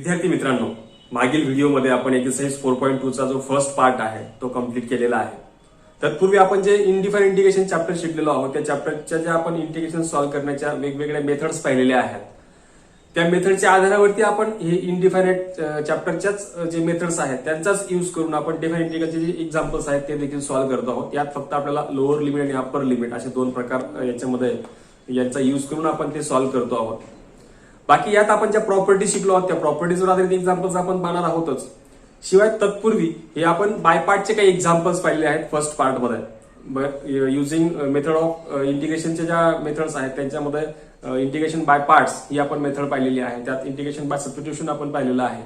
विद्यार्थी मित्रांनो, मागील व्हिडिओमध्ये आपण एक्सरसाइज 4.2 चा जो फर्स्ट पार्ट आहे तो कंप्लीट केलेला आहे. तत्पूर्वी आपण जे इनडिफाईन इंटिग्रेशन चॅप्टर शिकलेलो आहोत त्या चॅप्टरच्या ज्या आपण इंटिग्रेशन सॉल्व्ह करण्याच्या वेगवेगळ्या मेथड्स पाहिलेल्या आहेत. त्या मेथडच्या आधारावरती आपण हे इनडिफायनेट चॅप्टरच्याच जे मेथड्स आहेत त्यांचाच यूज करून आपण डिफाईन इंटिग्रेशनचे जे एक्झाम्पल्स आहेत ते देखील सॉल्व्ह करतो आहोत. यात फक्त आपल्याला लोअर लिमिट आणि अप्पर लिमिट असे दोन प्रकार याच्यामध्ये यांचा यूज करून आपण ते सॉल्व्ह करतो आहोत. बाकी यात आपण ज्या प्रॉपर्टी शिकलो आहोत त्या प्रॉपर्टीजवर आधारित एक्झाम्पल्स आपण पाहणार आहोतच. शिवाय तत्पूर्वी हे आपण बाय पार्टचे काही एक्झाम्पल्स पाहिले आहेत फर्स्ट पार्टमध्ये. युझिंग मेथड ऑफ इंटिग्रेशनच्या ज्या मेथड्स आहेत त्यांच्यामध्ये इंटिग्रेशन बाय पार्ट्स ही आपण मेथड पाहिलेली आहे. त्यात इंटिग्रेशन बाय सबस्टिट्यूशन आपण पाहिलेलं आहे.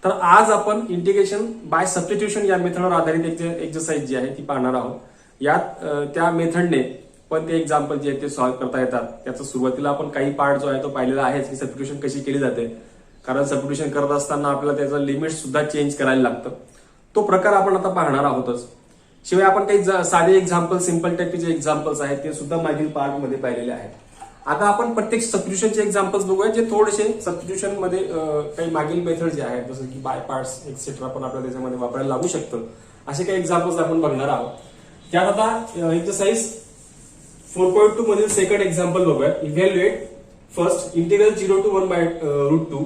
तर आज आपण इंटिग्रेशन बाय सबस्टिट्यूशन या मेथडवर आधारित एक्सरसाइज जी आहे ती पाहणार आहोत. यात त्या मेथडने पण ते एक्झाम्पल जे आहेत ते सॉल्व्ह करता येतात. त्याचं सुरुवातीला आपण काही पार्ट जो आहे तो पाहिलेला आहे की सबस्टिट्यूशन कशी केली जाते, कारण सबस्टिट्यूशन करत असताना आपल्याला त्याचं लिमिट सुद्धा चेंज करायला लागतं. तो प्रकार आपण आता पाहणार आहोतच. शिवाय आपण काही साधे एक्झाम्पल, सिंपल टाईपचे जे एक्झाम्पल्स आहेत ते सुद्धा मागील पार्टमध्ये पाहिलेले आहेत. आता आपण प्रत्येक सबस्टिट्यूशनचे एक्झाम्पल्स बघूया जे थोडेसे सबस्टिट्यूशन मध्ये काही मागील मेथड जे आहेत जसं की बाय पार्ट्स एक्सेट्रा पण आपल्याला त्याच्यामध्ये वापरायला लागू शकतं. असे काही एक्झाम्पल्स आपण बघणार आहोत. त्यात आता एक्सरसाइज 4.2 मधील सेकंड एक्झाम्पल बघूया. Evaluate first integral 0 to 1/√2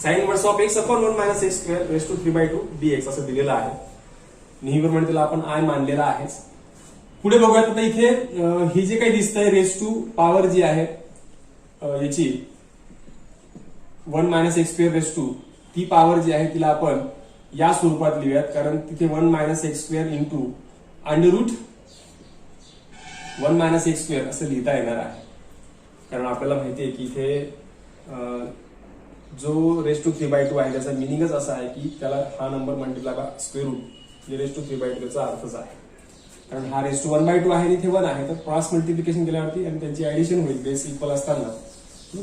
sine inverse of x upon 1 - x square raise to 3/2 dx असं दिलेलं आहे. नेहमीप्रमाणे त्याला आपण आय मानलेला आहे. पुढे बघूयात आता इथे हे जे काही दिसतंय रेस टू पॉवर जी आहे याची 1 - x स्क्वेअर रेस टू ती पॉवर जी आहे तिला आपण या स्वरूपात लिहूयात, कारण तिथे 1 - x square into under root 1 - x square असं लिहिता येणार आहे. कारण आपल्याला माहितीये की इथे जो रेस टू 3/2 आहे त्याचा मिनिंगच असा आहे की त्याला हा number multiply by square root जे रेस टू 3/2 त्याचा अर्थच आहे. कारण हा रेस टू 1/2 आहे आणि इथे 1 आहे तर क्रॉस मल्टिप्लिकेशन केल्यावरती आणि त्यांची ऍडिशन होईल बेस इक्वल असताना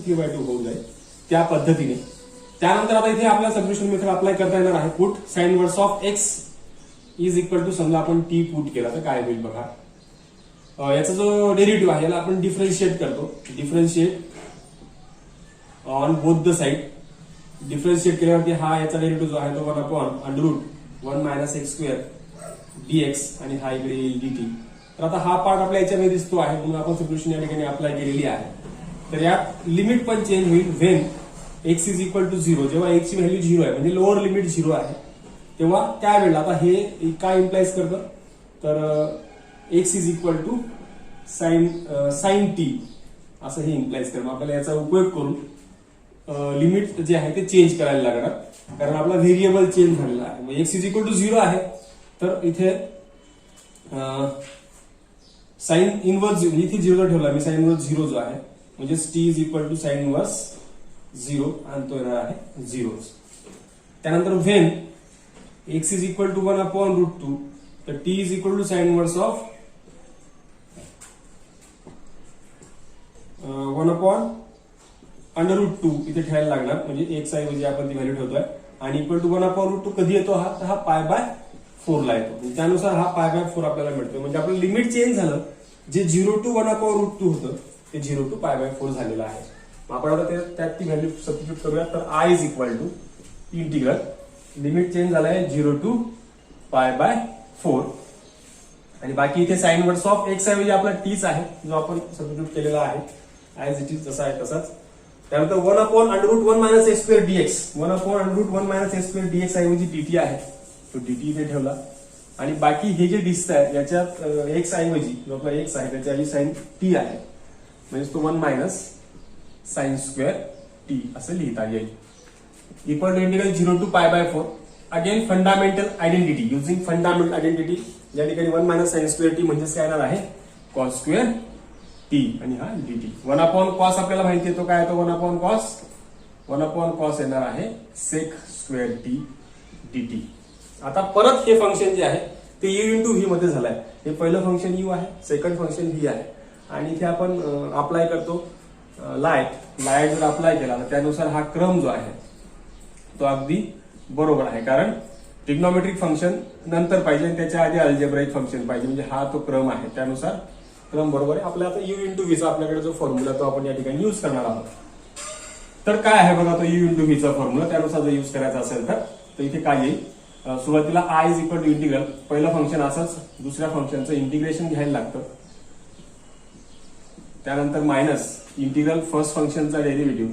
3/2 होऊन जाईल त्या पद्धतीने. त्यानंतर आता इथे आपल्याला सबस्टिट्यूशन मेथड अप्लाय करता येणार आहे. Put sine inverse of x is equal to समजा आपण t पुट केला तर काय होईल बघा. याचा जो डेरिव्हेटिव्ह आहे याला आपण डिफरन्शिएट करतो. Differentiate on both the side. Differentiate केल्यावरती हा याचा डेरिव्हेटिव्ह जो आहे तो 1 upon under root 1 - x square dx आणि हा इकडे येईल dt. तर आता हा पार्ट आपल्या याच्यामध्ये दिसतो आहे म्हणून आपण सबस्टिट्यूशन या ठिकाणी अप्लाय केलेली आहे. तर यात लिमिट पण चेंज होईल when x is equal to 0. जेव्हा x ची व्हॅल्यू 0 आहे म्हणजे लोअर लिमिट 0 आहे तेव्हा त्यावेळेला आता हे काय इम्प्लाइज करतं तर x is equal to sine t असं हे इम्प्लाइज करणं. आपल्याला याचा उपयोग करून लिमिट जे आहे ते चेंज करायला लागणार, कारण आपला व्हेरिएबल चेंज झालेला आहे. x इज इक्वल टू 0 आहे तर इथे साइन इनवर्स इथे 0 ठेवला मी. साइन इनवर्स 0 जो आहे म्हणजे t is equal to sine inverse 0 आणि तो येणार आहे 0. त्यानंतर when x is equal to 1 upon √2 तर t is equal to sine inverse of 1 upon √2 इथे ठेवायला लागणार म्हणजे x ऐवजी आपण ती व्हॅल्यू ठेवतोय आणि इक्वल टू 1 अपॉन √2 कधी येतो हा तर हा π/4 ला येतो. त्यानुसार हा π/4 आपल्याला मिळतो. म्हणजे आपलं लिमिट चेंज झालं. जे 0 to 1 अपॉन √2 होतं ते 0 to π/4 झालेलं आहे. आपण आता त्यात ती व्हॅल्यू सबस्टिट्यूट करूया. तर i is equal to integral limit change झालाय 0 to π/4 आणि बाकी इथे साइन इनवर्स ऑफ x ऐवजी आपला tच आहे जो आपण सबस्टिट्यूट केलेला आहे. ऍज इट इज जसा आहे तसाच. त्यानंतर 1 upon under root 1 - x square dx 1 upon under root 1 - x square dx ऐवजी dt आहे तो dt इथे ठेवला. आणि बाकी हे जे दिसत आहे याच्यात x ऐवजी जो आपला x आहे त्याच्या ऐवजी साइन t आहे म्हणजे तो 1 - साइन स्क्वेअर t असं लिहिता येईल. Equal to integral 0 to π/4. Again fundamental identity using fundamental identity या ठिकाणी 1 - साइन स्क्वेअर t म्हणजेच काय येणार आहे कॉस स्क्वेअर t आणि हा dt. 1 अपॉन कॉस आपल्याला माहिती आहे तो काय तो 1 अपॉन कॉस येणार आहे सेक स्क्वेअर t dt. आता परत हे फंक्शन जे आहे ते u इंटू व्ही मध्ये झालंय. हे पहिलं फंक्शन u आहे, सेकंड फंक्शन v आहे आणि इथे आपण अप्लाय करतो लाईट जर अप्लाय केला तर त्यानुसार हा क्रम जो आहे तो अगदी बरोबर आहे, कारण ट्रिग्नोमेट्रिक फंक्शन नंतर पाहिजे आणि त्याच्या आधी अल्जेब्राइक फंक्शन पाहिजे. म्हणजे हा तो क्रम आहे त्यानुसार क्रम बरोबर आहे. आपल्याला आता u इंटू व्हीचा आपल्याकडे जो फॉर्म्युला तो आपण या ठिकाणी यूज करणार आहोत. तर काय आहे बघा तो यू इंटू व्हीचा फॉर्म्युला, त्यानुसार जर यूज करायचा असेल तर इथे काय येईल, सुरुवातीला I is equal to integral, पहिलं फंक्शन असंच दुसऱ्या फंक्शनचं इंटिग्रेशन घ्यायला लागतं, त्यानंतर मायनस इंटिग्रल फर्स्ट फंक्शनचा डेरिव्हेटिव्ह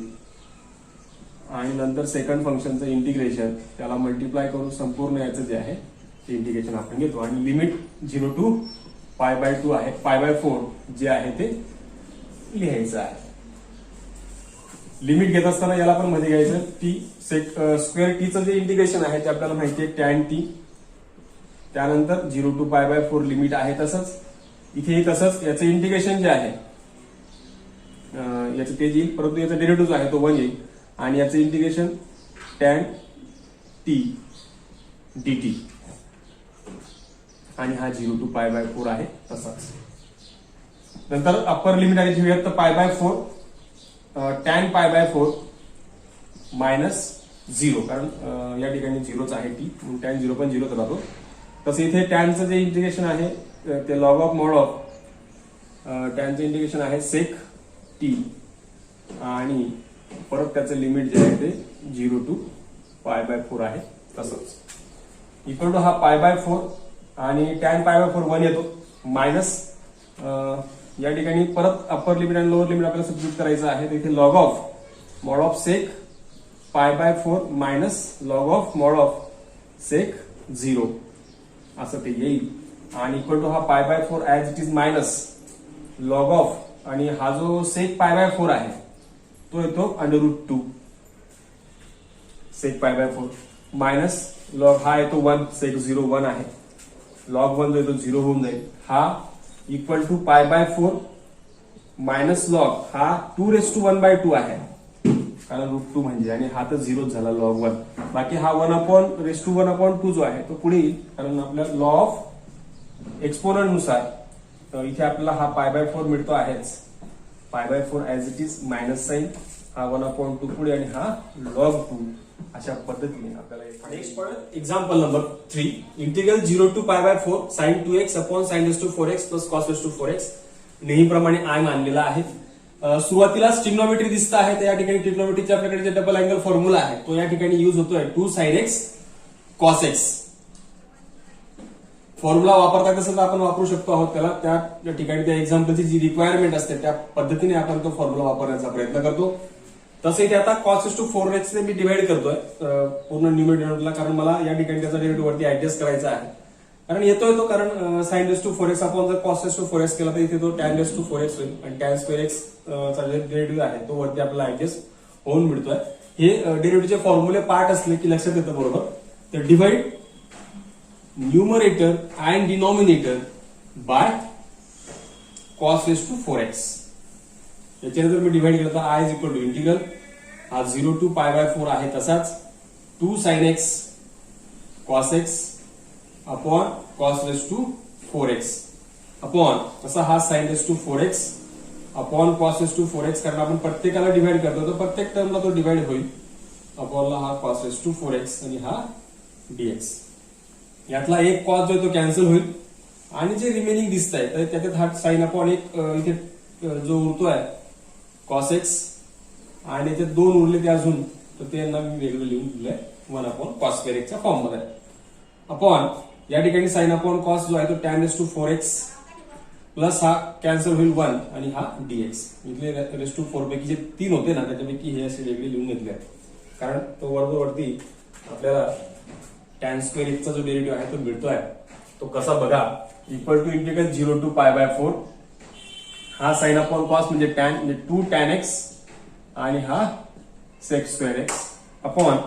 आणि नंतर सेकंड फंक्शनचं इंटिग्रेशन, त्याला मल्टिप्लाय करून संपूर्ण याचं जे आहे ते इंटिग्रेशन आपण घेतो आणि लिमिट 0 टू π/2 आहे, π/4 जे आहे ते लिहायचं आहे. लिमिट घेत असताना याला पण मध्ये घ्यायचं, टी स्क्वेअर टीचं जे इंटिग्रेशन आहे ते आपल्याला माहिती आहे टॅन टी, त्यानंतर 0 टू π/4 लिमिट आहे तसंच इथे तसंच याचं इंटिग्रेशन जे आहे याचं ते येईल, परंतु याचा डेरिव्हेटिव्ह आहे तो 1 येईल आणि याचं इंटिग्रेशन टॅन टी dt आणि हा 0 टू π/4 आहे तसाच. नंतर अप्पर लिमिट आहे घेऊयात तर π/4 टॅन π/4 मायनस 0, कारण या ठिकाणी 0च आहे टी, टॅन 0 पण 0च राहतो. तसं इथे टॅनचं जे इंटिग्रेशन आहे ते लॉग ऑफ मॉड ऑफ टॅनचं इंटिग्रेशन आहे सेक टी आणि परत त्याचं लिमिट जे आहे ते 0 टू π/4 आहे तसंच. इक्वल टू हा π/4 आणि टॅन π/4 1 येतो मायनस या ठिकाणी परत अप्पर लिमिट आणि लोअर लिमिट आपल्याला सबस्टिट्यूट करायचं आहे, तर इथे log of mod of sec π/4 minus log of mod of sec 0 असं ते येईल आणि इक्वल टू हा π/4 as it is minus log of आणि हा जो सेक π/4 आहे तो येतो √2 सेक π/4 मायनस लॉग हा येतो 1 सेक 0 1 आहे, लॉग 1 जो येतो 0 होऊन जाईल, हा इक्वल टू π/4 मायनस लॉग हा 2⁻² आहे कारण √2 म्हणजे, आणि हा तर 0 झाला लॉग 1, बाकी हा 1/1/2 जो आहे तो पुढे येईल कारण आपल्या लॉ ऑफ एक्सपोनंट नुसार इथे आपल्याला हा π/4 मिळतो आहेच, π/4 as it is minus sine, हा 1/2 पुढे आणि हा लॉग 2, अशा पद्धतीने आपल्याला. Next point example number 3, integral 0 to π/4 sin 2x upon sin 4x plus cos 4x, नेहमीप्रमाणे आय मानलेला आहे. सुरुवातीला ट्रिग्नोमेट्री दिसत आहे, तर या ठिकाणी ट्रिग्नोमेट्रीचे आपल्याकडे जे डबल अँगल फॉर्म्युला आहे तो या ठिकाणी युज होतोय 2 sin x cos x. Formula वापरता कसं आपण वापरू शकतो आहोत त्याला, त्या ठिकाणी त्या एक्झाम्पलची जी रिक्वायरमेंट असते त्या पद्धतीने आपण तो फॉर्म्युला वापरण्याचा प्रयत्न करतो. तसं इथे आता cos 4x ने मी डिवाइड करतोय पूर्ण न्यूमरेटरला, कारण मला या ठिकाणी त्याचा डेरिव्हेटिव्ह वरती ऍडजस्ट करायचा आहे, कारण येतोय तो, कारण sin 4x आपण जर cos 4x केला तर इथे तो tan 4x होईल आणि tan square x चा जे डेरिव्हेटिव्ह आहे तो वरती आपल्याला ऍडजस्ट होऊन मिळतोय. हे डेरिव्हेटिव्हचे फॉर्म्युले पार्ट असले की लक्षात येतं बरोबर. तर divide numerator and denominator by cos 4x. याच्यानंतर मी डिवाइड केलं तर I is equal to integral हा 0 टू π/4 आहे तसाच 2 sin x cos x upon cos 4x upon तसा हा sin 4x upon cos 4x, कारण आपण प्रत्येकाला डिवाइड करतो तर प्रत्येक टर्मला तो डिवाइड होईल, अपॉनला हा cos 4x आणि हा dx. यातला एक cos जो आहे तो कॅन्सल होईल आणि जे रिमेनिंग दिसत आहे तर त्याच्यात हा साइन अपॉन एक इथे जो उरतोय cos x आणि ते 2 उरले ते अजून, तर ते मी वेगळं लिहून दिलंय 1 अपॉन cos square x च्या फॉर्म मध्ये, अपॉन या ठिकाणी साइन अपॉन cos जो आहे तो tan 4x प्लस हा कॅन्सल होईल 1 आणि हा dx. इथले रेस टू 4 पैकी जे 3 होते ना त्याच्यापैकी हे असे वेगळे लिहून घेतले आहेत, कारण तो वरती आपल्याला tan square x चा जो डेरिव्हेटिव्ह आहे तो मिळतोय, तो कसा बघा. इक्वल टू इंटिग्रल 0 टू π/4 हा साइन अपॉन कॉस म्हणजे टॅन म्हणजे 2 tan x आणि हा sec square x अपॉन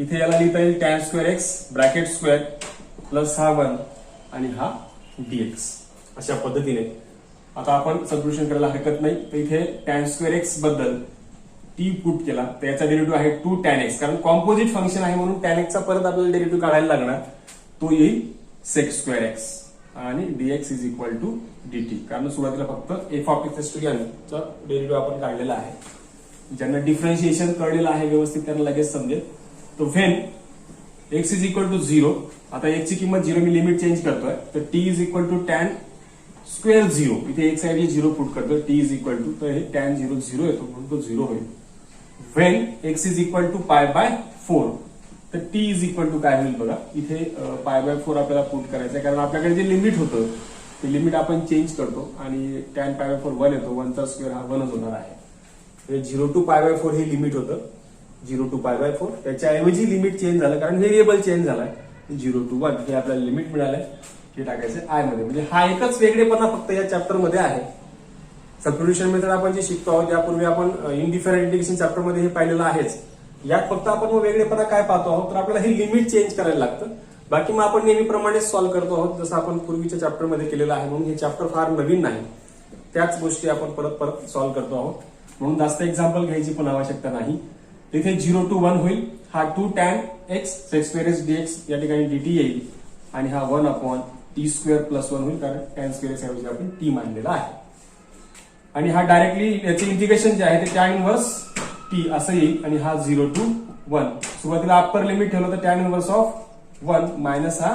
इथे याला लिहिता येईल tan square x bracket square plus हा 1 आणि हा dx. अशा पद्धतीने आता आपण सबस्टिट्यूशन करायला हरकत नाही, तर इथे tan square x बद्दल टी पुट केला तर याचा डेरिव्हेटिव्ह आहे 2 tan x, कारण कॉम्पोजिट फंक्शन आहे म्हणून tan x चा परत आपल्याला डेरिव्हेटिव्ह काढायला लागणार, तो येईल sec square x आणि dx is equal to dt, कारण सुरुवातीला फक्त f ऑफ x चा डेरिव्हेटिव्ह आपण काढलेला आहे. ज्यांना डिफरन्शिएशन कळलेलं आहे व्यवस्थित त्यांना लगेच समजेल. तो when x is equal to 0, आता x ची किंमत 0 मी लिमिट चेंज करतोय, तर t is equal to tan square 0, इथे x ऐवजी 0 पुट करतोय, t इज इक्वल टू, तर हे tan 0 0 येतो म्हणून तो 0 होईल. When x is equal to pi bye 4. तर टी इज इक्वल टू काय होईल बघा, इथे पाय बाय 4 आपल्याला पुट करायचं आहे, कारण आपल्याकडे जे लिमिट होतं ते लिमिट आपण चेंज करतो आणि tan पाय बाय 4 1 येतो, 1चा स्क्वेअर हा 1च होणार आहे. 0 टू पाय बाय 4 हे लिमिट होतं, 0 टू पाय बाय 4. त्याच्याऐवजी लिमिट चेंज झालं कारण व्हेरिएबल चेंज झालाय. 0 टू 1 हे आपल्याला लिमिट मिळालंय, हे टाकायचं आय मध्ये. म्हणजे हा एकच वेगळेपणा फक्त या चॅप्टर मध्ये आहे. सबस्टिट्यूशन मेथड आपण जे शिकतो आहोत यापूर्वी आपण इनडिफरंट इंटिग्रेशन चॅप्टर मध्ये हे पाहिलेलं आहेच. यात फक्त आपण वेगळेपणा काय पाहतो आहोत, तर आपल्याला हे लिमिट चेंज करायला लागतं. बाकी मग आपण नेहमीप्रमाणे सॉल्व्ह करतो आहोत जसं आपण पूर्वीच्या चॅप्टर मध्ये केलेलं आहे. म्हणून हे चॅप्टर फार नवीन नाही, त्याच गोष्टी आपण परत परत सॉल्व्ह करतो आहोत. म्हणून जास्त एक्झाम्पल घ्यायची पण आवश्यकता नाही. इथे 0 टू 1 होईल, हा 2 tan x square x dx या ठिकाणी dt येईल आणि हा 1 अपॉन टी स्क्वेअर प्लस 1 होईल, कारण tan स्क्वेअर ऐवजी आपण टी मानलेला आहे. आणि हा डायरेक्टली याचे इंटिग्रेशन जे आहे ते tan इनव्हर्स टी असं येईल आणि हा 0 टू 1. सुरुवातीला अप्पर लिमिट ठेवलं तर tan इनव्हर्स ऑफ 1 मायनस हा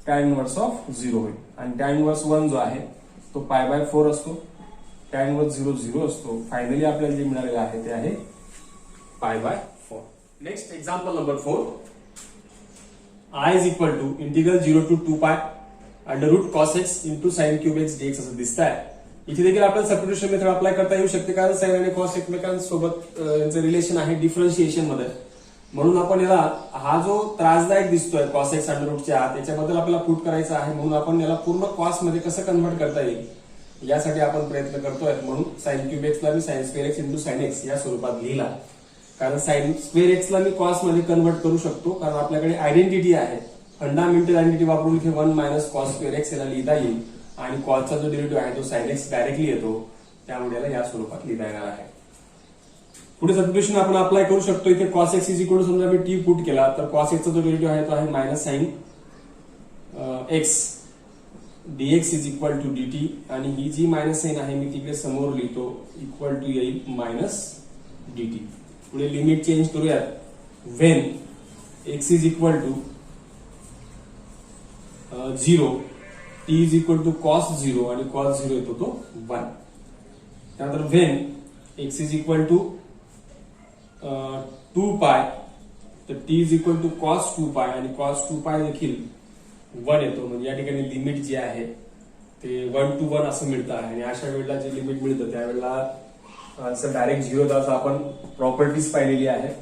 tan इनव्हर्स ऑफ 0 होईल. आणि tan इनव्हर्स 1 जो आहे तो पाय बाय 4 असतो, tan इनव्हर्स 0 0 असतो. फायनली आपल्याला जे मिळालेलं आहे ते आहे pi by 4. Next example number 4. I is equal to integral 0 to 2 pi under root cos x into sine cube x d x असं दिसत आहे. इथे देखील आपल्याला सबस्टिट्यूशन मेथड अप्लाय करता येऊ शकते, कारण साइन आणि कॉस एकमेकांसोबत यांचं रिलेशन आहे डिफरन्शिएशन मध्ये. म्हणून आपण याला हा जो त्रासदायक दिसतोय कॉस एक्स अंडर रूटच्या आत, त्याच्याबद्दल आपल्याला पुट करायचा आहे. म्हणून आपण याला पूर्ण कॉस मध्ये कसं कन्व्हर्ट करता येईल यासाठी आपण प्रयत्न करतोय. म्हणून साइन क्यूब एक्सला मी sine square x into sine x या स्वरूपात लिहिला, कारण साइन स्क्वेअर एक्सला मी कॉस मध्ये कन्व्हर्ट करू शकतो, कारण आपल्याकडे आयडेंटिटी आहे. फंडामेंटल आयडेंटिटी वापरून इथे 1 मायनस कॉस स्क्वेअर एक्स याला लिहिता येईल आणि कॉसचा जो डेरिव्हेटिव्ह आहे तो साइन एक्स डायरेक्टली येतो, त्यामुळे याला या स्वरूपात लिहिता येणार आहे. पुढे सबस्टिट्यूशन आपण अप्लाय करू शकतो. इथे cos x is equal to समजा मी टी पुट केला तर कॉस एक्सचा जो डेरिव्हेटिव्ह आहे तो आहे minus sine x d x is equal to d t, आणि ही जी मायनस साइन आहे मी तिकडे समोर लिहितो, इक्वल टू येईल मायनस डीटी. पुढे लिमिट चेंज करूयात. When x is equal to 0 t is equal to cos 0 आणि कॉस 0 येतो तो 1. त्यानंतर when x is equal to 2 pi तर t is equal to cos 2 pi आणि कॉस 2 पाय देखील 1 येतो. म्हणजे या ठिकाणी लिमिट जे आहे ते 1 to 1 असं मिळतं आहे. आणि अशा वेळेला जे लिमिट मिळतं त्यावेळेला आन्सर डायरेक्ट 0 जायचं आपण प्रॉपर्टीज पाहिलेली आहे.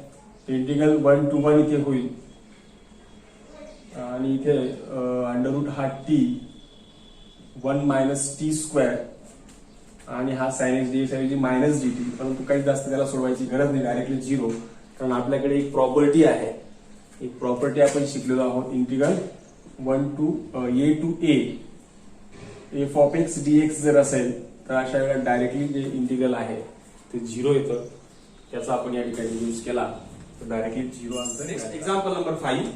इंटिग्रल 1 to 1 इथे होईल आणि इथे अंडर रूट हा टी 1 मायनस टी स्क्वेअर आणि हा साइन एक्स डीएक्स ऐवजी मायनस डीटी. परंतु काही जास्त त्याला सोडवायची गरज नाही, डायरेक्टली 0, कारण आपल्याकडे एक प्रॉपर्टी आहे. एक प्रॉपर्टी आपण शिकलेलो आहोत. Integral 1 to a to a f of x d x जर असेल तर अशा वेळेला डायरेक्टली जे इंटिग्रल आहे ते 0 येतं. त्याचा आपण या ठिकाणी यूज केला तर directly 0 answer. Next example number 5.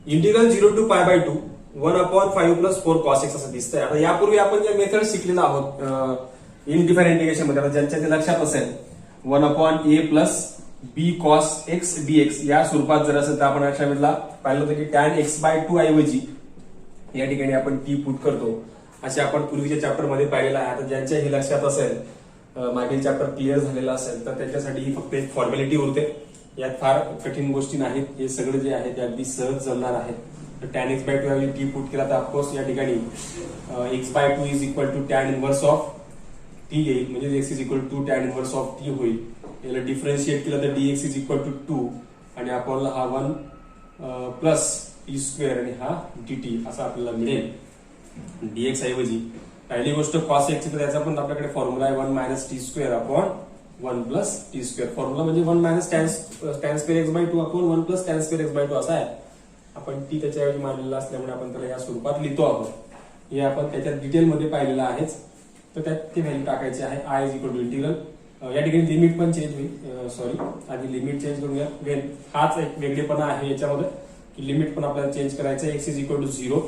Integral 0 to pi by 2 1 upon 5 plus 4 cos x असं दिसतंय. आता यापूर्वी आपण जे मेथड शिकलेला आहोत इनडिफरंट इंटिग्रेशन मध्ये, आता ज्यांच्या ते लक्षात असेल 1 अपॉन ए प्लस बी कॉस एक्स डीएक्स या स्वरूपात जर असेल तर आपण अशा वेळेला पाहिलं होतं की टॅन एक्स बाय 2 ऐवजी या ठिकाणी आपण टी पुट करतो, असे आपण पूर्वीच्या चॅप्टर मध्ये पाहिलेलं आहे. आता ज्यांच्या हे लक्षात असेल, मागील चॅप्टर क्लिअर झालेला असेल तर त्याच्यासाठी ही फक्त एक फॉर्मॅलिटी उरते. यात फार कठीण गोष्टी नाहीत, हे सगळं जे आहे ते अगदी सहज जमणार आहे. तर टॅन एक्स बाय 2 ऐवजी टी पुट केला तर ऑफकोर्स या ठिकाणी x by 2 is equal to tan inverse of t येईल, म्हणजे x is equal to tan inverse of t होईल. याला डिफरन्शिएट केलं तर डीएक्स इज इक्वल टू 2 आणि आपण हा 1 प्लस टी स्क्वेअर आणि हा डीटी असा आपल्याला मिळेल. डीएक्स ऐवजी पहिली गोष्ट कॉस एक्स तर त्याचा पण आपल्याकडे फॉर्म्युला आहे 1 minus t square upon 1 plus t square. Formula म्हणजे 1 minus tan square x by 2 upon 1 plus tan square x by 2 असा आहे. आपण टी त्याच्याऐवजी मांडलेला असल्यामुळे आपण त्याला या स्वरूपात लिहितो आहोत. हे आपण त्याच्यात डिटेलमध्ये पाहिलेलं आहेच. तर त्यात ती व्हॅल्यू टाकायची आहे. I is equal to integral, या ठिकाणी लिमिट पण चेंज होईल. सॉरी, आधी लिमिट चेंज करूया. वेन हाच एक वेगळेपणा आहे याच्यामध्ये की लिमिट पण आपल्याला चेंज करायचं आहे. X is equal to 0,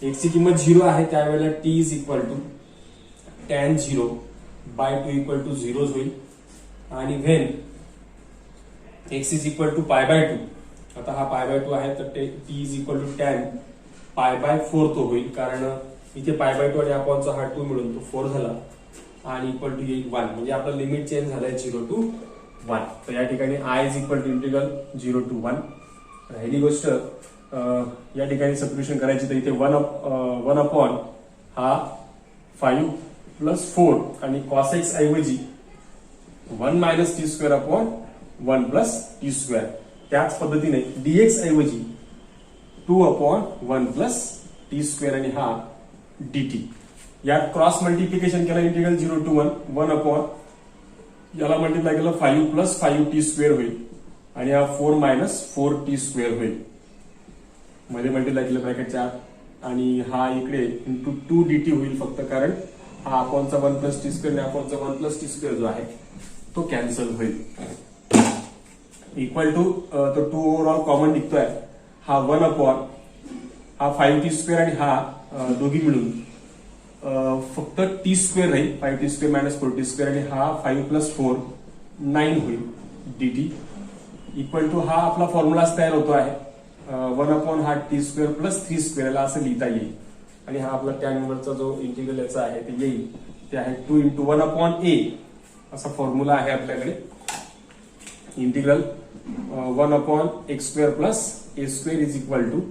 x ची किंमत 0 आहे त्यावेळेला t is equal to tan 0 by 2 equal to 0 होईल. आणि when x is equal to pi by 2, आता हा पाय बाय 2 आहे तर t is equal to tan pi bye 4 तो होईल, कारण इथे पाय बाय 2 आणि अपॉनचा हा 2 मिळून तो 4 झाला आणि इक्वल टू येईल 1. म्हणजे आपलं लिमिट चेंज झालंय 0 टू 1. तर या ठिकाणी I is equal to integral 0 to 1. राहिली गोष्ट या ठिकाणी सबस्टिट्यूशन करायची, तर इथे 1 अपॉन हा 5 प्लस 4 आणि कॉस एक्स ऐवजी 1 minus t square upon 1 plus t square. त्याच पद्धतीने डीएक्स ऐवजी 2 अपॉन 1 प्लस टी स्क्वेअर आणि हा dt. यात क्रॉस मल्टिप्लिकेशन केलं इंटिग्रल 0 to 1 अपॉन याला मल्टिप्लाय केलं 5 प्लस 5 टी स्क्वेअर होईल आणि हा 4 मायनस 4 टी स्क्वेअर होईल. मध्ये मल्टिप्लाय केलं ब्रॅकेटच्या आणि हा इकडे इंटू 2 dt होईल फक्त, कारण हा अपॉनचा 1 प्लस टी स्क्वेअर आणि अपॉनचा 1 प्लस टी स्क्वेअर जो आहे तो कॅन्सल होईल. इक्वल टू तो 2 ओव्हरऑल कॉमन निघतोय. हा 1 अपॉन हा 5 टी स्क्वेअर आणि हा दोघी मिळून फक्त टी स्क्वेअर राहील, 5 T square minus 4 T square आणि हा 5 प्लस 4 9 होईल dt. इक्वल टू हा आपला फॉर्म्युलाच तयार होतो आहे. 1 अपॉन हा टी स्क्वेअर प्लस 3 स्क्वेअर याला असं लिहिता येईल आणि हा आपला टॅन इन्व्हर्सचा जो इंटिग्रल याचा आहे ते येईल, ते आहे 2 into 1 अपॉन a असा फॉर्म्युला आहे आपल्याकडे. Integral 1 upon x square plus A square is equal to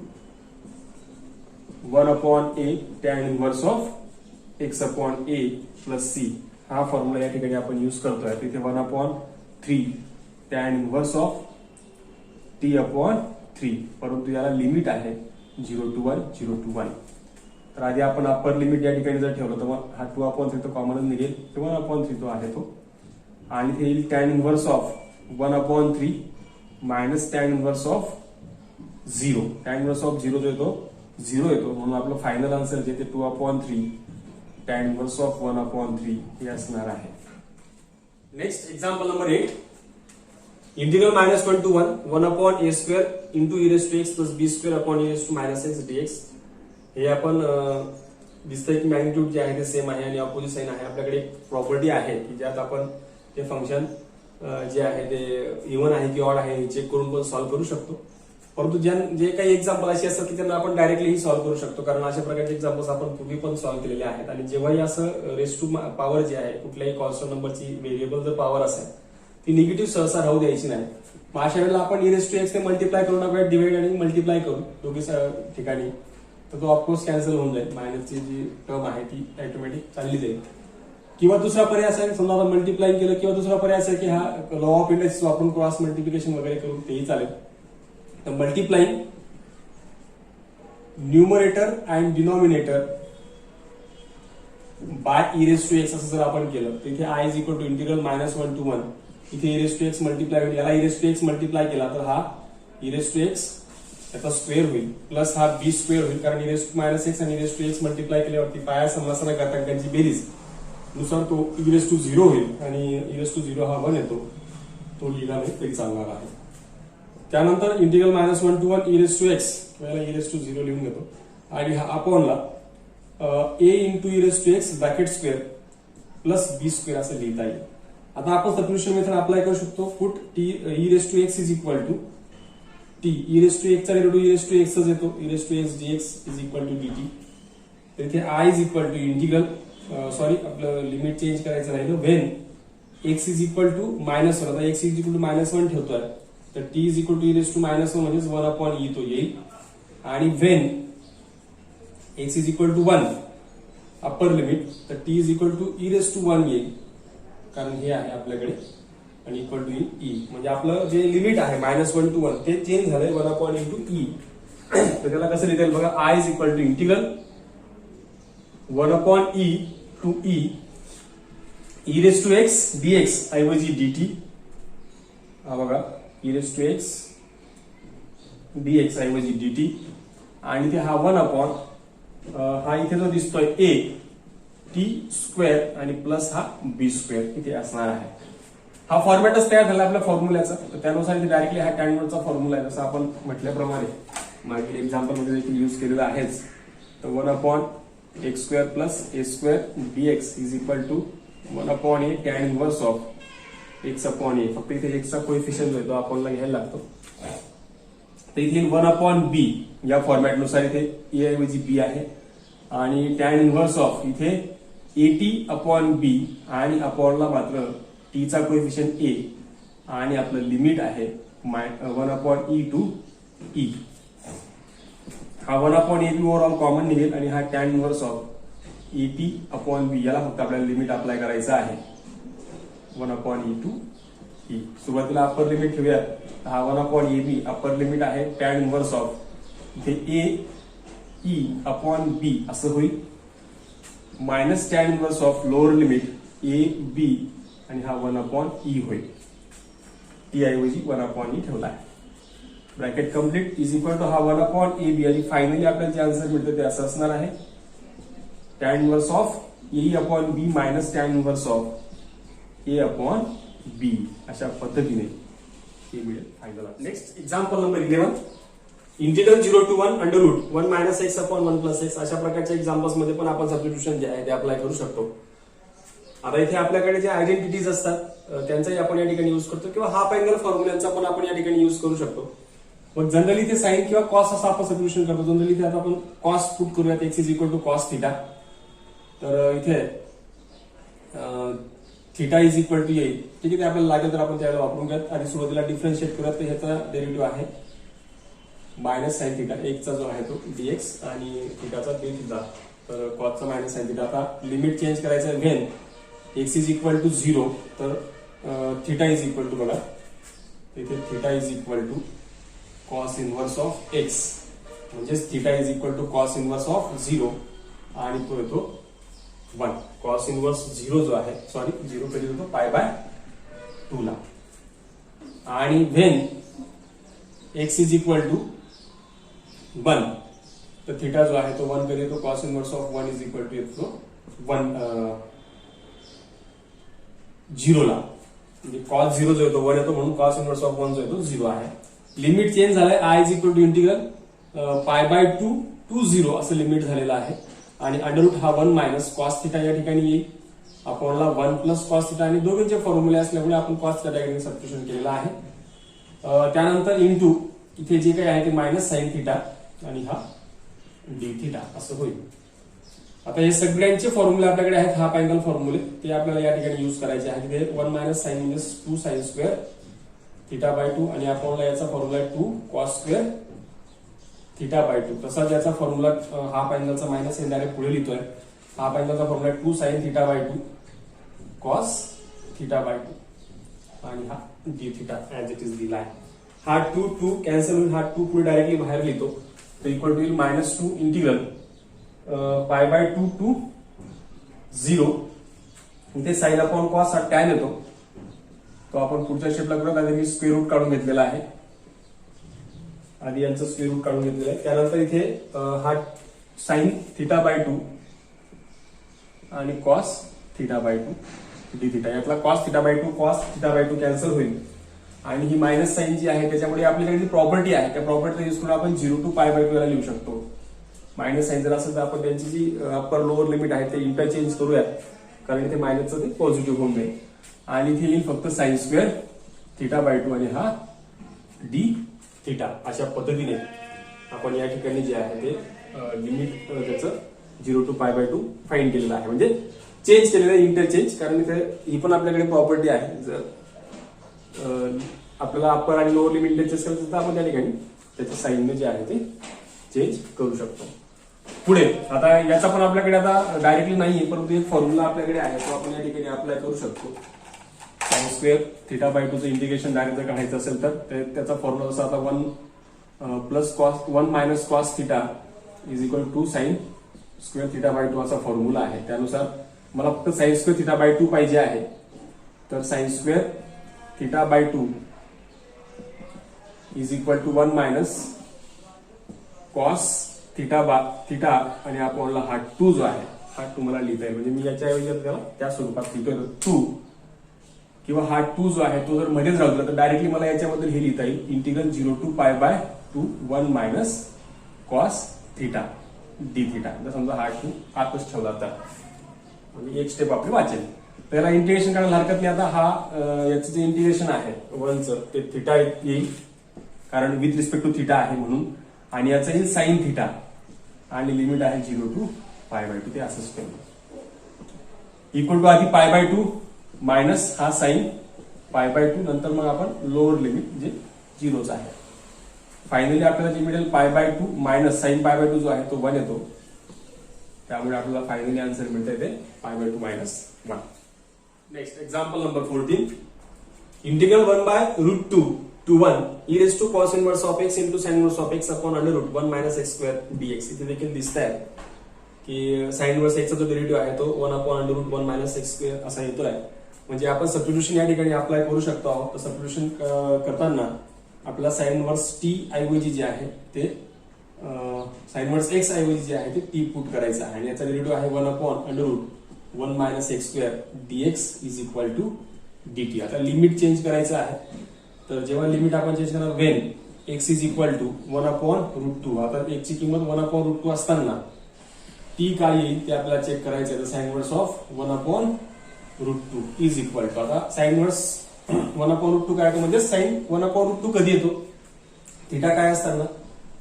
1 upon a tan inverse of x upon a plus c. हा फॉर्म्युला या ठिकाणी आपण युज करतोय. तिथे 1 upon 3 tan inverse of t upon 3, परंतु याला लिमिट आहे 0 to 1, 0 to 1. तर आधी आपण अप्पर लिमिट या ठिकाणी जर ठेवलं तर हा 2 अपॉन 3 तो कॉमनच निघेल, 1 अपॉन 3 तो आहे तो, आणि ते येईल tan inverse of 1 upon 3 minus tan inverse of 0. Tan inverse of 0 जो येतो 0 येतो, म्हणून आपलं फायनल आन्सर जे ते 2 upon 3 tan inverse of 1 upon 3 हे असणार आहे. Next example number 8. Integral -1 to 1 upon a square into e raise to x plus B square upon e raise to minus x dx. हे आपण दिसतंय की मॅग्निट्यूड जे आहे ते सेम आहे आणि ऑपोजिट साइन आहे. आपल्याकडे एक प्रॉपर्टी आहे की ज्यात आपण ते फंक्शन जे आहे ते इव्हन आहे की ऑड आहे हे चेक करून पण सॉल्व्ह करू शकतो. परंतु जे काही एक्झाम्पल अशी असतात की त्यांना आपण डायरेक्टली सॉल्व्ह करू शकतो, कारण अशा प्रकारचे एक्झाम्पल्स आपण पूर्वी पण सॉल्व्ह केलेले आहेत. आणि जेव्हाही असं रेस टू पॉवर जे आहे कुठल्याही कॉन्स्टंट नंबरची व्हेरिएबल जर पॉवर असेल ती निगेटिव्ह सहसा राहू द्यायची नाही. मग अशा वेळेला आपण e रेस टू एक्स ने मल्टिप्लाय करून टाकूया, डिवाइड आणि मल्टिप्लाय करू दोघी ठिकाणी, तर तो ऑफकोर्स कॅन्सल होऊन जाईल. मायनसची जी टर्म आहे ती ऑटोमॅटिक चालली जाईल. किंवा दुसरा पर्याय असेल, समजा आपण मल्टिप्लाय केलं, किंवा दुसरा पर्याय असेल की हा लॉ ऑफ इंडेक्स वापरून क्रॉस मल्टिप्लिकेशन वगैरे करून तेही चालेल. तर multiplying numerator and denominator by e raise to x असं जर आपण केलं तर इथे I is equal to integral -1 to 1. इथे e raise to x multiply होईल, याला e raise to x multiply केला तर हा e रेस टू एक्स याचा स्क्वेअर होईल प्लस हा बी स्क्वेअर होईल, कारण e raise to minus x आणि e raise to x multiply केल्यावरती पाया समसना घातांकांची बेरीज नुसार तो e रेस टू 0 होईल आणि e रेस टू 0 हा 1 येतो, तो लिहिला नाही तरी चालणार आहे. त्यानंतर integral -1 to 1 e raise to x याला e रेस टू 0 लिहून घेतो आणि हा अपॉनला a into e raise to x bracket square plus B square असं लिहिता येईल. आता आपण सबस्टिट्यूशन मेथड अप्लाय करू शकतो. Put t e raise to x is equal to t e raise to x चा डेरिव्हेटिव्ह e रेस टू एक्सच येतो, e raise to x dx is equal to dt. तर इथे i is equal to integral आपलं limit change करायचं राहिलं when x is equal to -1. आता x is equal to -1 ठेवतोय तर t is equal to e raise to -1 म्हणजेच 1 upon e तो येईल. आणि when x is equal to 1 upper limit तर t is equal to e raise to 1 येईल, कारण हे आहे आपल्याकडे, आणि इक्वल टू ई, म्हणजे आपलं जे लिमिट आहे -1 to 1 ते चेंज झालंय 1 अपॉन इंटू ई. तर त्याला कसं लिहिता येईल बघा, I is equal to integral 1 upon E to E raise to x dx ऐवजी dt. हा बघा e raise to x dx ऐवजी dt, आणि ते हा 1 अपॉन हा इथे जो दिसतोय a टी स्क्वेअर आणि प्लस हा बी स्क्वेअर इथे असणार आहे. हा फॉर्मॅटच तयार झाला आपल्या फॉर्म्युल्याचा, तर त्यानुसार इथे डायरेक्टली हा टॅन इन्व्हर्सचा फॉर्म्युला आहे, जसं आपण म्हटल्याप्रमाणे मागील एक्झाम्पल मध्ये देखील युज केलेला आहेच. तर 1 upon x square plus A square dx is equal to 1 upon a tan inverse of x upon a. फक्त इथे एक्सचा कोएफिशियंट जो आहे तो आपल्याला घ्यायला लागतो. तर इथे 1 अपॉन बी या फॉर्मॅटनुसार इथे ए ऐवजी बी आहे, आणि टॅन इन्व्हर्स ऑफ इथे एटी अपॉन बी आणि अपॉनला मात्र टीचा कोएफिशियंट ए आणि आपलं लिमिट आहे 1/e टू e. हा 1/ab ओव्हरऑल कॉमन निघेल आणि हा tan इनव्हर्स ऑफ ap/b याला फक्त आपल्याला लिमिट अप्लाय करायचं आहे 1/e टू e. सुरुवातीला अप्पर लिमिट ठेवूयात. हा 1/ab अप्पर लिमिट आहे tan इनव्हर्स ऑफ इथे ae/b असं होईल minus tan inverse of lower limit ab आणि हा 1/e होईल. टी ऐवजी 1/e ठेवला आहे. Bracket complete is equal to हा 1/ab आणि फायनली आपल्याला जे आन्सर मिळतं ते असं असणार आहे tan inverse of ae/b minus tan inverse of a/b अशा पद्धतीने हे मिळेल final. Next example number 11. Integral 0 to 1 under root 1 minus x upon 1 plus x अशा प्रकारच्या एक्झाम्पल्स मध्ये पण आपण सबस्टिट्यूशन जे आहे ते अप्लाय करू शकतो. आता इथे आपल्याकडे जे आयडेंटिटीज असतात त्यांचाही आपण या ठिकाणी युज करतो किंवा हाफ अँगल फॉर्म्युलांचा पण आपण या ठिकाणी युज करू शकतो. मग जनरली ते साइन किंवा कॉस असं आपण सबस्टिट्यूशन करतो. जनरली इथे आता आपण कॉस पुट करूयात x is equal to cos theta. तर इथे थिटा इज इक्वल टू येईल. ठीक आहे, ते आपल्याला लागेल तर आपण त्याला वापरून घ्यात. आधी सुरुवातीला डिफरन्शिएट करूयात. तर ह्याचा डेरिव्हेटिव्ह आहे मायनस साइन थिटा एकचा जो आहे तो डीएक्स आणि थिटाचा डी थिटा. तर कॉसचा मायनस साइन थिटा. आता लिमिट चेंज करायचं आहे when x is equal to 0 तर थिटा इज इक्वल टू बघा इथे theta is equal to cos inverse of x म्हणजेच theta is equal to cos inverse of 0 आणि तो येतो 1. कॉस इनव्हर्स 0 जो आहे 0 कधी होतो π/2 ला. आणि when x is equal to 1 तर थिटा जो आहे तो 1 कधी येतो cos inverse of 1 is equal to येतो 0 ला. म्हणजे कॉस 0 जो येतो 1 येतो म्हणून कॉस इनव्हर्स ऑफ 1 जो येतो 0 आहे. लिमिट चेंज झालाय I is equal to integral π/2 to 0 असं लिमिट झालेलं आहे. आणि अंडर रूट हा 1 मायनस कॉस थिटा या ठिकाणी येईल आपणला 1 प्लस कॉस थिटा आणि दोघांचे फॉर्म्युले असल्यामुळे आपण कॉस थिटा ठिकाणी सबस्टिट्यूशन केलेलं आहे. त्यानंतर इंटू इथे जे काही आहे ते मायनस साइन थिटा आणि हा डी थिटा असं होईल. आता हे सगळ्यांचे फॉर्म्युले आपल्याकडे आहेत हाफ अँगल फॉर्म्युले ते आपल्याला या ठिकाणी युज करायचे आहेत. ते 1 minus sine minus 2 sine square थिटा/2 आणि आपणला याचा फॉर्म्युला 2 कॉस स्क्वेअर थिटा/2. तसाच याचा फॉर्म्युला हाफ अँगलचा मायनस हे डायरेक्ट पुढे लिहितोय. हाफ अँगलचा फॉर्म्युला 2 साइन थिटा/2 कॉस थिटा/2 आणि हा D theta as it is दिला आहे. हा 2 कॅन्सल होईल. हा 2 पुढे डायरेक्टली बाहेर लिहितो तर इक्वल टू येईल -2 इंटिग्रल π/2 टू 0. इथे साइन अपॉन कॉस हा टॅन येतो तो आपण पुढच्या स्टेपला करूया. आधी मी स्क्वेअर रूट काढून घेतलेला आहे. आधी यांचं स्क्वेअर रूट काढून घेतलेलं आहे. त्यानंतर इथे हा साइन थिटा/2 आणि कॉस थिटा/2 डी थिटा. यातला कॉस थिटा/2 कॅन्सल होईल आणि ही मायनस साइन जी आहे त्याच्यामुळे आपल्याकडे जी प्रॉपर्टी आहे त्या प्रॉपर्टीचा यूज करून आपण 0 to π/2 ला लिहू शकतो. मायनस साइन जर असेल तर आपण त्यांची जी अप्पर लोअर लिमिट आहे ते इंटरचेंज करूयात कारण इथे मायनसचं ते पॉझिटिव्ह होऊन जाईल. आणि इथे येईल फक्त साइन स्क्वेअर थिटा/2 आणि हा डी थिटा. अशा पद्धतीने आपण या ठिकाणी जे आहे ते लिमिट त्याचं 0 to π/2 फाइंड केलेलं आहे. म्हणजे चेंज केलेलं आहे इंटरचेंज. कारण इथे ही पण आपल्याकडे प्रॉपर्टी आहे. जर आपल्याला अप्पर आणि लोअर लिमिट इंटरचेंज करायचं तर आपण त्या ठिकाणी त्याच्या साईनने जे आहे ते चेंज करू शकतो. पुढे आता याचा पण आपल्याकडे आता डायरेक्टली नाहीये परंतु एक फॉर्म्युला आपल्याकडे आहे तो आपण या ठिकाणी अप्लाय करू शकतो. साइन स्क्वेअर थिटा/2चं इंटिग्रेशन डायरेक्ट जर काढायचं असेल तर त्याचा फॉर्म्युला जसा आता 1 minus cos theta is equal to sine square थिटा/2 असा फॉर्म्युला आहे. त्यानुसार मला फक्त साइन स्क्वेअर थिटा/2 पाहिजे आहे. तर साइन स्क्वेअर थिटा/2 is equal to 1 minus cos theta आणि आपणला हा 2 जो आहे हा 2 मला लिहिता येईल. म्हणजे मी याच्याऐवजी त्याला त्या स्वरूपात लिहितोय 2 किंवा हा 2 जो आहे तो जर मध्येच राहतो तर डायरेक्टली मला याच्याबद्दल हे लिहिता येईल integral 0 to π/2 1 minus cos theta D theta. जर समजा हा 2 आतच ठेवला तर आणि एक स्टेप आपली वाचेल. त्याला इंटिग्रेशन करायला हरकत नाही. आता हा याचं जे इंटिग्रेशन आहे 1चं ते थिटा येईल कारण विथ रिस्पेक्ट टू थिटा आहे म्हणून. आणि याचं येईल साइन थिटा आणि लिमिट आहे 0 to π/2 ते असंच ठेवलं. इक्वल टू आधी π/2 मायनस हा साइन पाय बाय 2, नंतर मग आपण लोअर लिमिट जे 0च आहे. फायनली आपल्याला जे मिळेल pi by 2 minus sine pi by 2 जो आहे तो 1 येतो. त्यामुळे आपल्याला फायनली आन्सर मिळते ते pi by 2 minus 1. Next example number 14. Integral 1 by √2 to 1 e raised to cos inverse of x into sin inverse of x upon under root 1 minus x square dx. इथे देखील दिसत आहे की sin inverse x चा जो derivative आहे तो 1 upon under root 1 minus x square असा येतोय. म्हणजे आपण सबस्टिट्यूशन या ठिकाणी अप्लाय करू शकतो आहोत. तर सबस्टिट्यूशन करताना आपल्याला sin inverse t ऐवजी जे आहे ते sin inverse x ऐवजी जे आहे ते t पुट करायचं आहे आणि याचा डेरिव्हेटिव्ह आहे 1 upon under root 1 minus x square dx is equal to dt. आता लिमिट चेंज करायचं आहे. तर जेव्हा लिमिट आपण चेंज करणार when x is equal to 1 upon √2. आता x ची किंमत 1 अपॉन √2 असताना t काय येईल ते आपल्याला चेक करायचं आहे. तर sine inverse of 1 upon √2 is equal to, आता साइन इन्व्हर्स 1 अपॉन √2 काय येतो म्हणजे साइन 1 अपॉन √2 कधी येतो, थिटा काय असताना,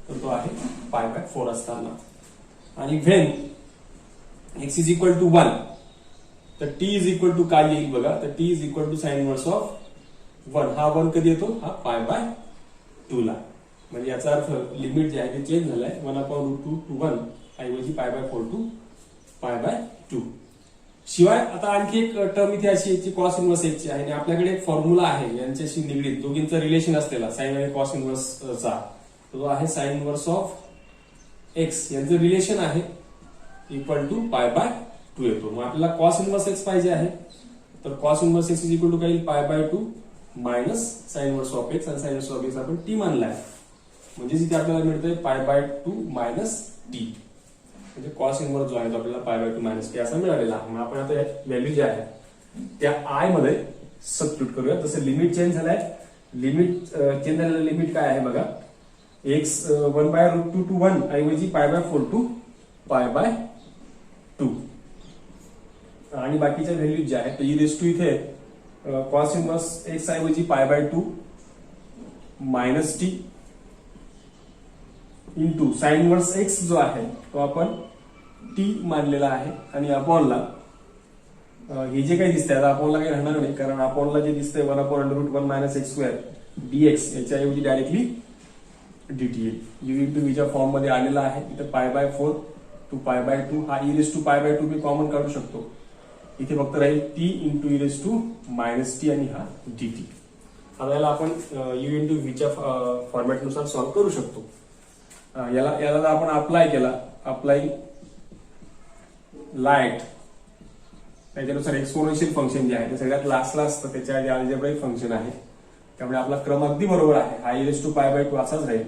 तर तो आहे पाय बाय 4 असताना. आणि when x is equal to 1 तर t इज इक्वल टू काय येईल बघा, तर t is equal to sine inverse of 1. हा 1 कधी येतो, हा पाय बाय 2 ला. म्हणजे याचा अर्थ लिमिट जे आहे ते चेंज झालंय 1 अपॉन √2 टू 1 ऐवजी pi by 4 to pi by 2. शिवाय आता आणखी एक टर्म इथे अशी याची कॉस इन्व्हर्स x ची आहे आणि आपल्याकडे एक फॉर्म्युला आहे यांच्याशी निगडीत दोघींचं रिलेशन असलेला साइन आणि कॉस इन्व्हर्सचा. तो आहे साइन इन्व्हर्स ऑफ x यांचं रिलेशन आहे इक्वल टू पाय बाय 2 येतो. मग आपल्याला कॉस इन्व्हर्स x पाहिजे आहे, तर cos inverse x is equal to काय येईल pi by 2 minus sine inverse of x आणि साइन इन्व्हर्स ऑफ x आपण t मानलाय. म्हणजे इथे आपल्याला मिळतंय पाय बाय 2 मायनस t. म्हणजे कॉस इन्व्हर्स जो आहे तो आपल्याला पाय बाय 2 मायनस t असा मिळालेला आहे. मग आपण आता या व्हॅल्यू ज्या आहे त्या i मध्ये सबस्टिट्यूट करूया. तसं लिमिट चेंज झालाय. लिमिट चेंज झालेलं लिमिट काय आहे बघा, x 1 बाय √2 टू 1 ऐवजी pi by 4 to pi by 2. आणि बाकीच्या व्हॅल्यू ज्या आहेत ई रेस टू इथे कॉस इन्व्हर्स x ऐवजी पाय by 2 minus t into sine inverse x जो आहे तो आपण t मानलेला आहे आणि अपॉनला हे जे काही दिसतंय आता अपॉनला काही राहणार नाही, कारण अपॉनला जे दिसतंय 1 upon under root 1 minus x square dx याच्याऐवजी डायरेक्टली dt येईल. u इंटू v च्या फॉर्म मध्ये आलेला आहे. इथे pi bye 4 to pi by 2 हा E raise to pi by 2 मी कॉमन काढू शकतो. इथे फक्त राहील t into E raise to minus t आणि हा dt. आता याला आपण u इंटू व्ही च्या फॉर्मॅट नुसार सॉल्व्ह करू शकतो. याला आपण अप्लाय केला, अप्लाई लाईट त्याच्यानुसार एक्सपोनेन्शियल फंक्शन जे आहे ते सगळ्यात लास्टला असतं, त्याच्या आधी अल्जेब्राइक फंक्शन आहे. त्यामुळे आपला क्रम अगदी बरोबर आहे. हा E raise to pi by 2 असाच राहील.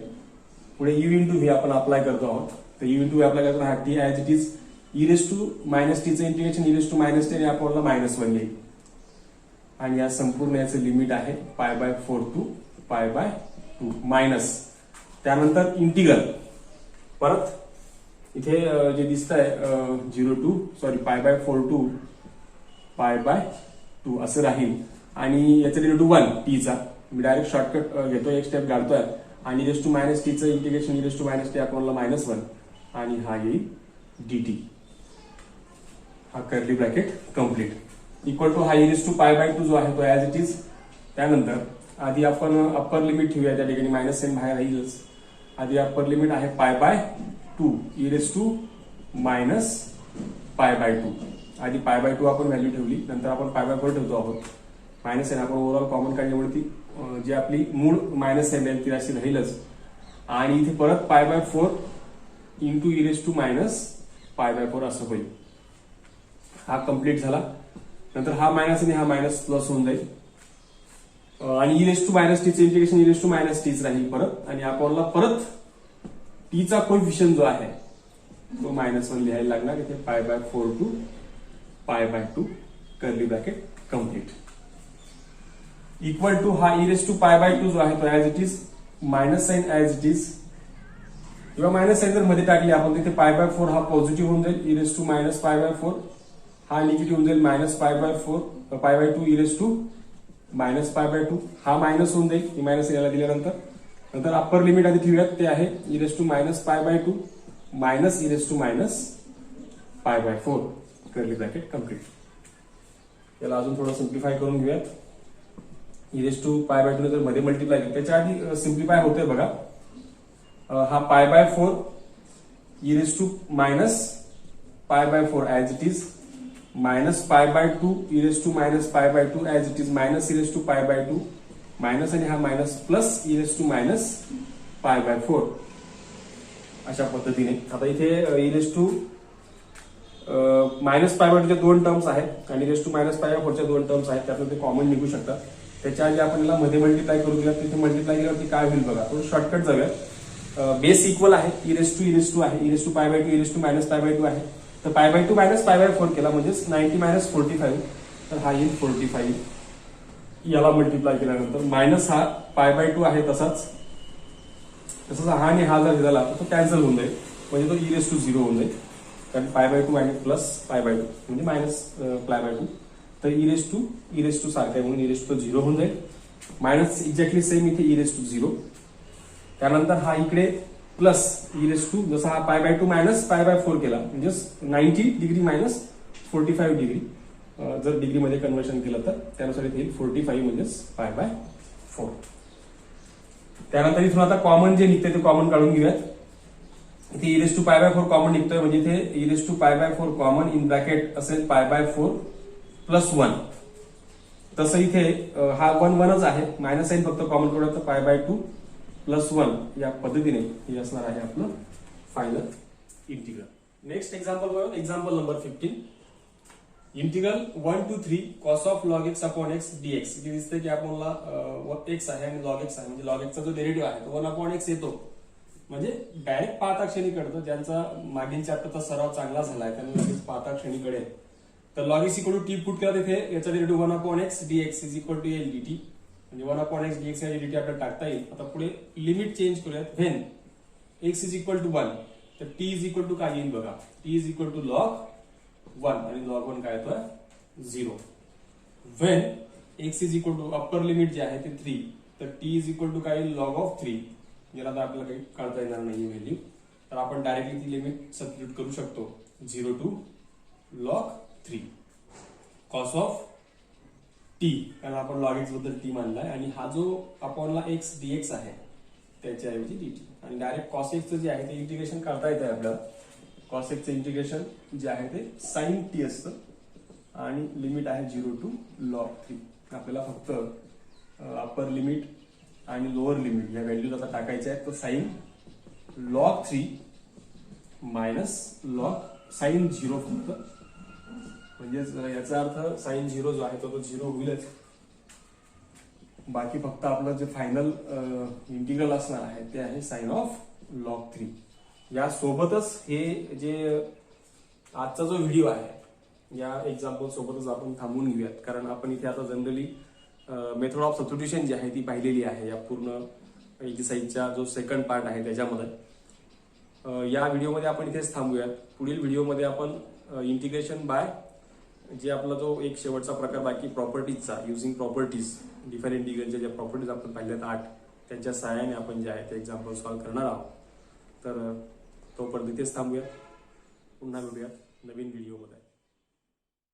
पुढे u इंटू व्ही आपण अप्लाय करतो आहोत. तर u इंटू व्ही अप्लाय करतो हा t as it is e raise to minus टीचं integration e raise to minus t आणि आपल्याला -1 येईल. आणि या संपूर्ण याचं लिमिट आहे pi by 4 to pi by 2 minus त्यानंतर इंटिग्रल परत इथे जे दिसत आहे 0 to pi bye 4 to pi by 2 असं राहील. आणि याचं डेरिव्हेटिव्ह 1 टीचा मी डायरेक्ट शॉर्टकट घेतोय, एक स्टेप काढतोय आणि ई रेस टू मायनस टीचं integration e raise to minus t आपल्याला -1 आणि हा येईल dt. हा curly bracket complete equal to हा E raise to pi by 2 जो आहे तो ऍज इट इज. त्यानंतर आधी आपण अप्पर लिमिट ठेवूया, त्या ठिकाणी मायनस साइन बाहेर राहीलच. आधी अप्पर लिमिट आहे पाय by 2 E raise to minus pi by 2. आधी पाय बाय 2 आपण व्हॅल्यू ठेवली, नंतर आपण पाय बाय 4 ठेवतो आहोत. मायनस साइन आपण ओव्हरऑल कॉमन काढल्यामुळे ती जी आपली मूळ मायनस साइन राहील ती अशी राहीलच. आणि इथे परत pi bye 4 into E raise to minus pi bye 4 असं होईल. हा कम्प्लीट झाला. नंतर हा मायनस आणि हा मायनस प्लस होऊन जाईल आणि ई रेस टू मायनस टीचं integration e raise to minus टीच राहील परत. आणि आपल्याला परत टीचा कोएफिशियंट जो आहे तो -1 लिहायला लागणार. इथे pi bye 4 to pi by 2 curly bracket complete equal to हा E raise to pi by 2 जो आहे तो as it is minus sine as it is किंवा मायनस साइन जर मध्ये टाकली आपण तिथे पाय बाय 4 हा पॉझिटिव्ह होऊन जाईल. E raise to minus pi bye 4 हा निगेटिव्ह होऊन जाईल minus pi bye 4 pi by 2 E raise to minus pi by 2 हा मायनस होऊन जाईल ही मायनस याला दिल्यानंतर. नंतर अप्पर लिमिट आधी ठेवूयात ते आहे E raise to minus pi by 2 minus E raise to minus pi bye 4 curly bracket complete. याला अजून थोडं सिम्प्लिफाय करून घेऊयात. e⁴ जर मध्ये मल्टिप्लाय केलं त्याच्या आधी सिम्प्लिफाय होतोय बघा. हा π/4 e⁻π/4 as it is minus π/2 e⁻π/2 as it is minus e⁻π/2 minus आणि हा मायनस प्लस e⁻π/4 अशा पद्धतीने. आता इथे e⁻π/2 च्या दोन टर्म्स आहेत आणि e⁻π/4 च्या दोन टर्म्स आहेत, त्यातून ते कॉमन निघू शकतात. त्याच्या आधी आपण याला मध्ये मल्टिप्लाय करू दिला, तिथे मल्टिप्लाय केल्यावरती काय होईल बघा. तो शॉर्टकट जाऊया. बेस इक्वल आहे, e⁻ आहे, e⁻π/2 e⁻π/2 आहे. तर π/2 मायनस π/4 केला म्हणजेच 90 - 45, तर हा येईल 45. याला मल्टिप्लाय केल्यानंतर मायनस हा π/2 आहे तसाच हा आणि हा जर झाला तर तो कॅन्सल होऊन जाईल, म्हणजे तो e⁻0 होऊन जाईल. कारण π/2 आणि प्लस π/2 म्हणजे मायनस π/2. तर e⁻ सारखा आहे म्हणून e⁻0 होऊन जाईल. मायनस एक्झॅक्टली सेम इथे e⁻0. त्यानंतर हा इकडे प्लस जसा हा π/2 मायनस π/4 केला म्हणजे 90 डिग्री मायनस 45 डिग्री. जर डिग्रीमध्ये कन्व्हर्शन केलं तर त्यानुसार इथे येईल 45 म्हणजेच π/4. त्यानंतर इथून आता कॉमन जे निघते ते कॉमन काढून घेऊयात. इथे e⁻π/4 कॉमन निघतोय म्हणजे इथे e⁻π/4 कॉमन इन ब्रॅकेट असेल π/4 प्लस 1. तसं इथे हा 1 आहे, मायनस साईन फक्त कॉमन काढूया तर π/2 प्लस 1 या पद्धतीने हे असणार आहे आपलं फायनल इंटिग्रल. नेक्स्ट एक्झाम्पल बघूया. Example number 15. Integral 1 to 3 cos of log x upon x dx. इथे दिसतंय की आपल्याला x आहे आणि log x आहे, म्हणजे log x चा जो डेरिव्हेटिव्ह आहे तो 1 upon x येतो. म्हणजे डायरेक्ट पाहताक्षणी कळतं. ज्यांचा मागील चॅप्टरचा सराव चांगला झालाय त्यांना लगेच पाहताक्षणी कळेल. तर log x equal to t put केला तिथे याचा derivative 1 upon x dx is equal to l dt. म्हणजे 1 upon x dx या dt आपल्याला टाकता येईल. आता पुढे लिमिट चेंज करूयात. When x is equal to 1 तर t इज इक्वल टू काय येईल बघा. t is equal to log 1 आणि log 1 काय येतोय 0. When x is equal to upper limit जे आहे ते 3 तर t इज इक्वल टू काय येईल log ऑफ 3. याला तर आपल्याला काही काढता येणार नाही व्हॅल्यू, तर आपण डायरेक्टली ती लिमिट सबस्टिट्यूट करू शकतो. 0 to log 3 cos of t, कारण आपण log x बद्दल t मानलाय आणि हा जो अपॉनला x dx आहे त्याच्याऐवजी dt. आणि डायरेक्ट cos x जे आहे ते इंटिग्रेशन करता येत आहे आपल्याला. cos x चं इंटिग्रेशन जे आहे ते sin t असतं आणि लिमिट आहे 0 टू log 3. आपल्याला फक्त अप्पर लिमिट आणि लोअर लिमिट या व्हॅल्यूज आता टाकायच्या आहेत. तर sin log 3 minus log sin 0 फक्त, म्हणजे याचा अर्थ sin 0 जो आहे तो 0 होईलच. बाकी फक्त आपलं जे फायनल इंटिग्रल असणार आहे ते आहे sin ऑफ log 3. या सोबतच हे जे आजचा जो व्हिडिओ आहे या एक्झाम्पल सोबतच आपण थांबवून घेऊयात, कारण आपण इथे आता जनरली मेथड ऑफ सबस्टिट्यूशन जी आहे ती पाहिलेली आहे या पूर्ण एक्सरसाइजचा जो सेकंड पार्ट आहे त्याच्यामध्ये. या व्हिडिओमध्ये आपण इथेच थांबूयात. पुढील व्हिडिओमध्ये आपण इंटिग्रेशन बाय जे आपला जो एक शेवटचा प्रकार बाकी प्रॉपर्टीजचा युझिंग प्रॉपर्टीज डिफरंट इंटिग्रलच्या ज्या प्रॉपर्टीज आपण पाहिल्यात 8 त्यांच्या सहाय्याने आपण जे आहे ते एक्झाम्पल सॉल्व्ह करणार आहोत. तर तोपर्यंत इथेच थांबूयात. पुन्हा भेटूयात नवीन व्हिडिओमध्ये.